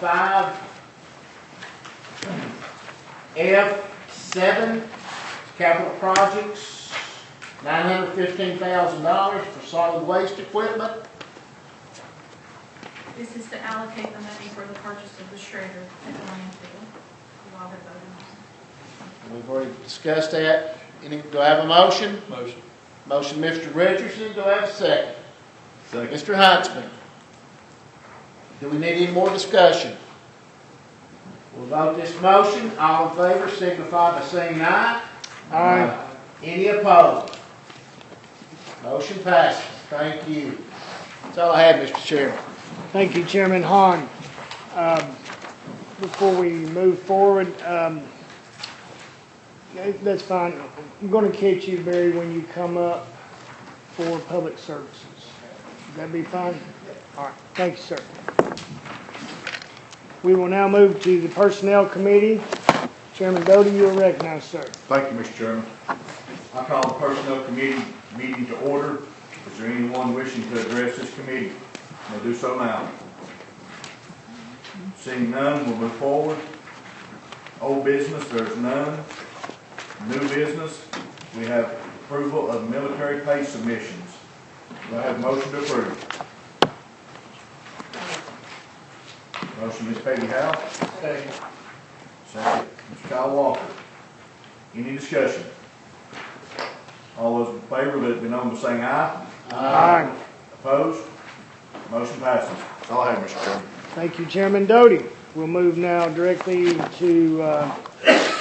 5F7, capital projects, $915,000 for solid waste equipment. This is to allocate the money for the purchase of the shredder at the landfill. You all have voted on it. We've already discussed that. Do I have a motion? Motion. Motion, Mr. Richardson. Do I have a second? Second. Mr. Huntsman. Do we need any more discussion? We'll vote this motion. All in favor signify by saying aye. Aye. Any opposed? Motion passes. Thank you. That's all I have, Mr. Chairman. Thank you, Chairman Hahn. Before we move forward, that's fine. I'm going to catch you, Barry, when you come up for public services. Would that be fine? All right. Thank you, sir. We will now move to the Personnel Committee. Chairman Doty, you are recognized, sir. Thank you, Mr. Chairman. I call the Personnel Committee meeting to order. Is there anyone wishing to address this committee? We'll do so now. Seeing none, we'll move forward. Old business, there's none. New business, we have approval of military pay submissions. Do I have a motion to approve? Motion, Ms. Peggy Howe. Second. Second, Mr. Kyle Walker. Any discussion? All those in favor, let it be known by saying aye. Aye. Opposed? Motion passes. That's all I have, Mr. Chairman. Thank you, Chairman Doty. We'll move now directly to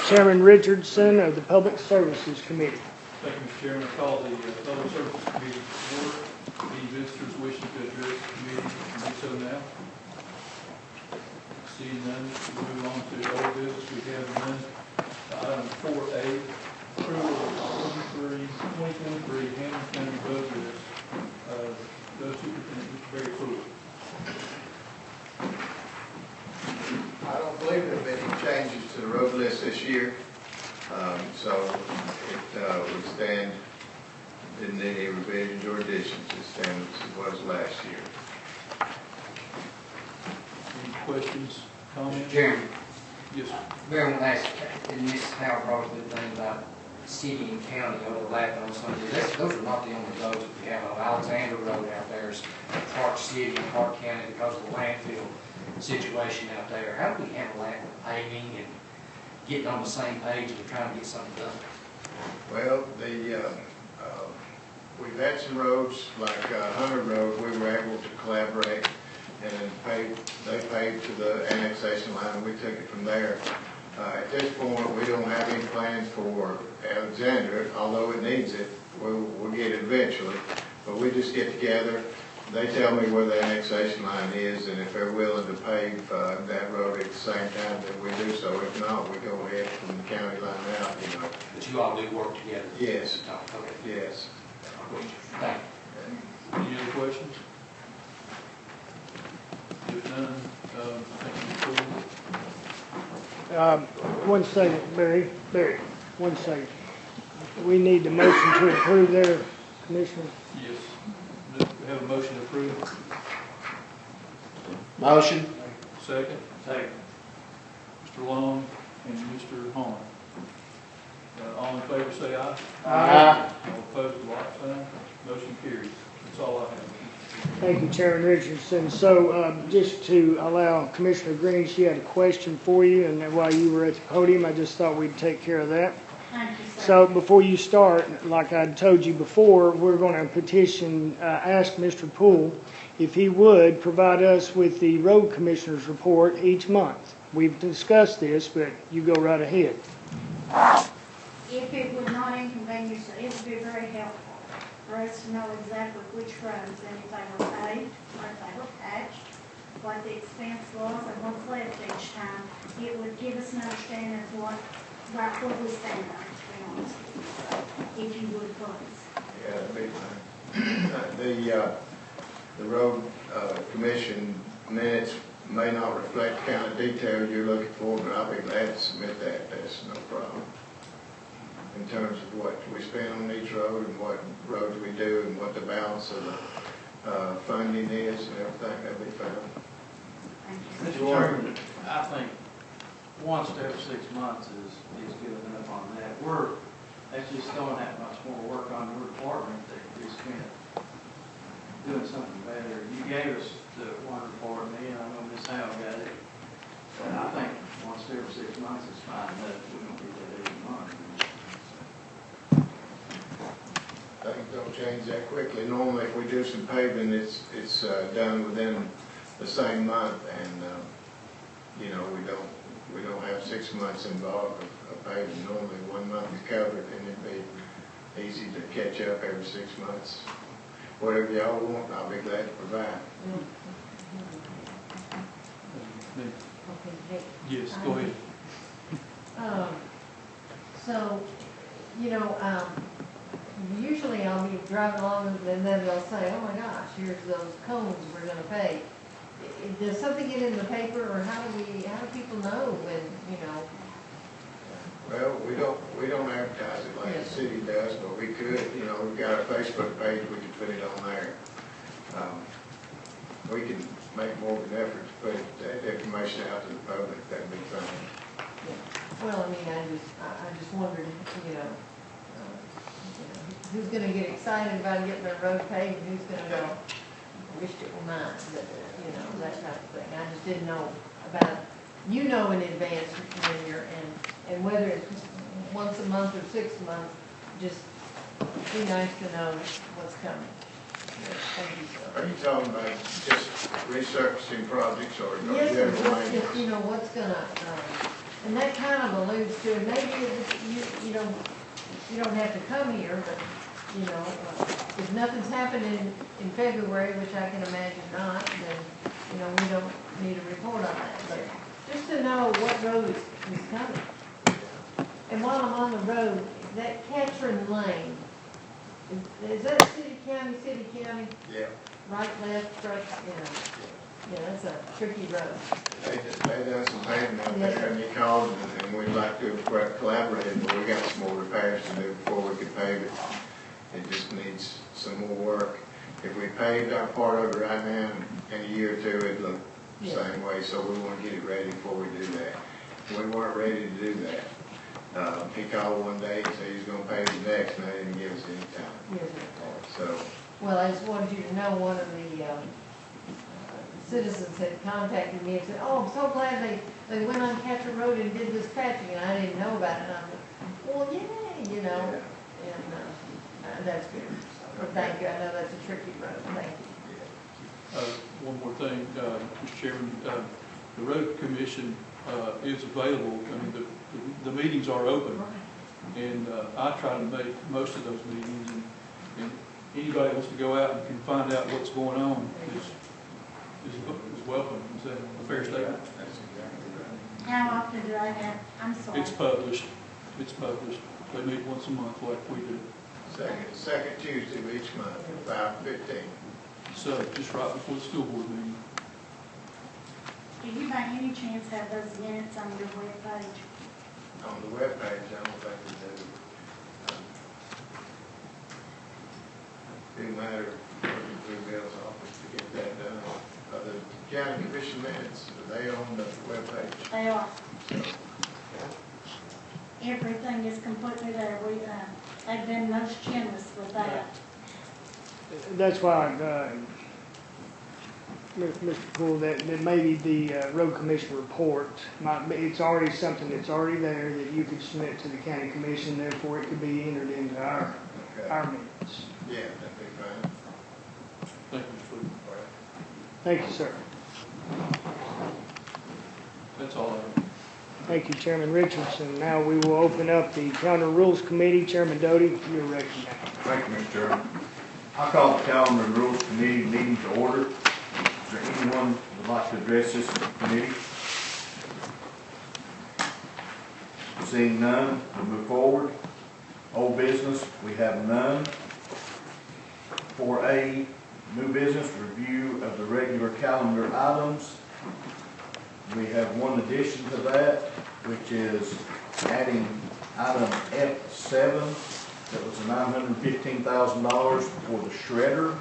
Chairman Richardson of the Public Services Committee. Thank you, Mr. Chairman. I call the Public Services Committee to order. Any visitors wishing to address the committee can do so now. Seeing none, we move on to old business. We have none. Item 4A, approval of 2023 Hamblen County budget. Those superintendent, Mr. Barry Pruitt. I don't believe there have been any changes to the road list this year, so it would stand, didn't need any revisions or additions. It stands as it was last year. Any questions, comments? Chairman, Yes, sir. Barry, when I asked, and Ms. Howard brought up the thing about city and county overlapping on some of these, those are not the only roads that we have. On Alexander Road out there is part city and part county because of the landfill situation out there. How do we handle that with paving and getting on the same page and trying to get something done? Well, we've had some roads, like Hunter Road, we were able to collaborate and then they paved to the annexation line, and we took it from there. At this point, we don't have any plans for Alexander, although it needs it. We'll get it eventually, but we just get together. They tell me where the annexation line is, and if they're willing to pave that road at the same time, then we do so. If not, we go ahead from the county line out, you know. But you all do work together? Yes. Okay. Yes. Thank you. Any other questions? If none, thank you, Mr. Pruitt. One second, Barry. Barry, one second. We need the motion to approve there, Commissioner. Yes. We have a motion to approve. Motion. Second. Second. Mr. Long and Mr. Hahn. All in favor say aye. Aye. All opposed, like sign. Motion carries. That's all I have. Thank you, Chairman Richardson. So just to allow Commissioner Green, she had a question for you, and while you were at the podium, I just thought we'd take care of that. Thank you, sir. So before you start, like I told you before, we're going to petition, ask Mr. Poole if he would provide us with the road commissioner's report each month. We've discussed this, but you go right ahead. If it would not inconvenience, it would be very helpful for us to know exactly which roads and if they were paved, or if they were patched, what the expense was, and what's left each time. It would give us an understanding of what we stand on, to be honest with you. So, if you would, please. Yeah, that'd be fine. The road commission minutes may not reflect the kind of detail you're looking for, but I'll be glad to submit that. That's no problem. In terms of what we spend on each road and what roads we do and what the balance of the funding is and everything, that'll be fine. Mr. Chairman, I think once every 6 months is good enough on that. That's just throwing that much more work on your department that we spent doing something better. You gave us the one report, me, and I know Ms. Howe got it. But I think once every 6 months is fine enough. We don't need that every month. Things don't change that quickly. Normally, if we do some paving, it's done within the same month, and you know, we don't have 6 months involved of paving. Normally, 1 month is covered, and it'd be easy to catch up every 6 months. Whatever y'all want, I'll be glad to provide. Okay, Yes, go ahead. So, you know, usually I'll be driving along and then they'll say, oh my gosh, here's those cones we're gonna pay. Does something get in the paper, or how do people know when, you know? Well, we don't advertise it like the city does, but we could, you know, we've got our Facebook page, we can put it on there. We can make more of an effort to put that information out to the public, that'd be fine. Well, I mean, I just wondered, you know, who's gonna get excited about getting their road paved, and who's gonna go, I wished it were mine, but, you know, that type of thing. I just didn't know about it. You know in advance when you're in, and whether it's once a month or 6 months, just be nice to know what's coming. Thank you, sir. Are you talking about just resurfacing projects or Yes, general what's, maintenance? you know, what's gonna, and that kind of alludes to, maybe you don't have to come here, but, you know, if nothing's happening in February, which I can imagine not, then, you know, we don't need a report on that. But just to know what road is coming. And while I'm on the road, that Catherine Lane, is that city, county? Yeah. Right, left, truck, you know? Yeah, that's a tricky road. They done some paving out there, and you called, and we'd like to collaborate, but we got some more repairs to do before we could pave it. It just needs some more work. If we paved our part of it right now, in a year or two, it'd look the same way, so we want to get it ready before we do that. We weren't ready to do that. He called one day and said he was going to pave the next, and they didn't give us any time. So. Well, I just wanted you to know, one of the citizens had contacted me and said, oh, I'm so glad they went on Catcher Road and did this patching, and I didn't know about it. And I'm like, well, yeah, you know, and that's good. But thank you. I know that's a tricky road. Thank you. One more thing, Mr. Chairman, the road commission is available. I mean, the meetings are open, and I try to make most of those meetings, and anybody wants to go out and can find out what's going on is welcome. Is that a fair statement? How often do I have, I'm sorry. It's published. It's published. They meet once a month like we do. Second Tuesday of each month, 5:15. So just right before the school board meeting. Do you by any chance have those minutes on your webpage? On the webpage, I don't think we do. Didn't matter through Bill's office to get that done. The county commission minutes, are they on the webpage? They are. Everything is completely there. They've been most generous with that. That's why, Mr. Poole, that maybe the road commission report might be, it's already something that's already there that you could submit to the county commission, therefore it could be entered into our minutes. Yeah, that'd be fine. Thank you, Mr. Fleet. Thank you, sir. That's all I have. Thank you, Chairman Richardson. Now we will open up the Calendar Rules Committee. Chairman Doty, you're recognized. Thank you, Mr. Chairman. I call the Calendar and Rules Committee meeting to order. Is there anyone who would like to address this committee? Seeing none, we'll move forward. Old business, we have none. 4A, new business, review of the regular calendar items. We have one addition to that, which is adding item F7. That was $915,000 for the shredder.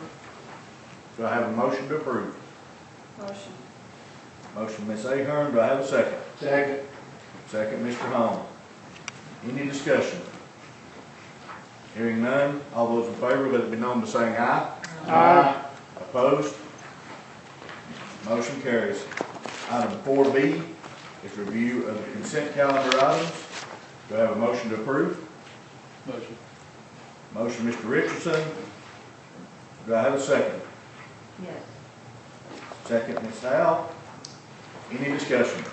Do I have a motion to approve? Motion. Motion, Ms. Ahern. Do I have a second? Second. Second, Mr. Holmes. Any discussion? Hearing none, all those in favor, let it be known by saying aye. Aye. Opposed? Motion carries. Item 4B is review of the consent calendar items. Do I have a motion to approve? Motion. Motion, Mr. Richardson. Do I have a second? Yes. Second, Ms. Howe. Any discussion?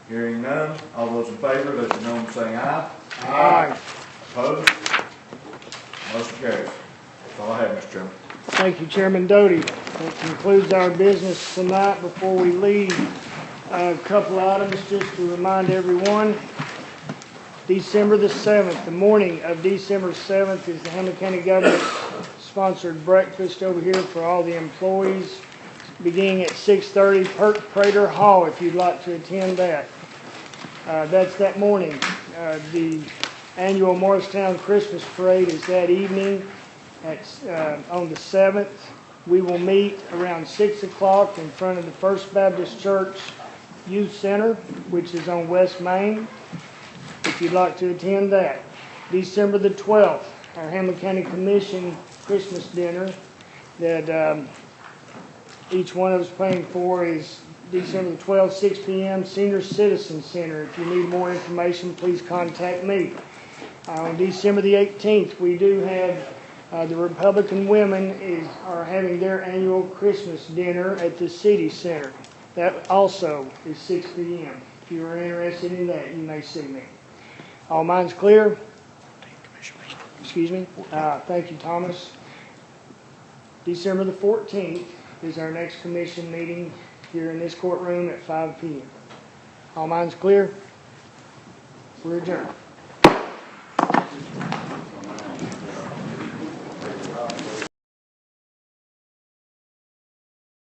Hearing none, all those in favor, let it be known by saying aye. Aye. Opposed? Motion carries. That's all I have, Mr. Chairman. Thank you, Chairman Doty. That concludes our business tonight. Before we leave, a couple items just to remind everyone. December the 7th, the morning of December 7th is the Hamblen County Government sponsored breakfast over here for all the employees, beginning at 6:30, Prater Hall, if you'd like to attend that. That's that morning. The annual Morristown Christmas Parade is that evening on the 7th. We will meet around 6 o'clock in front of the First Baptist Church Youth Center, which is on West Main, if you'd like to attend that. December the 12th, our Hamblen County Commission Christmas dinner that each one of us paying for is December the 12th, 6 p.m., Senior Citizen Center. If you need more information, please contact me. On December the 18th, we do have the Republican women are having their annual Christmas dinner at the City Center. That also is 6 p.m. If you are interested in that, you may see me. All minds clear? Excuse me? Thank you, Thomas. December the 14th is our next commission meeting here in this courtroom at 5 p.m. All minds clear? We're adjourned.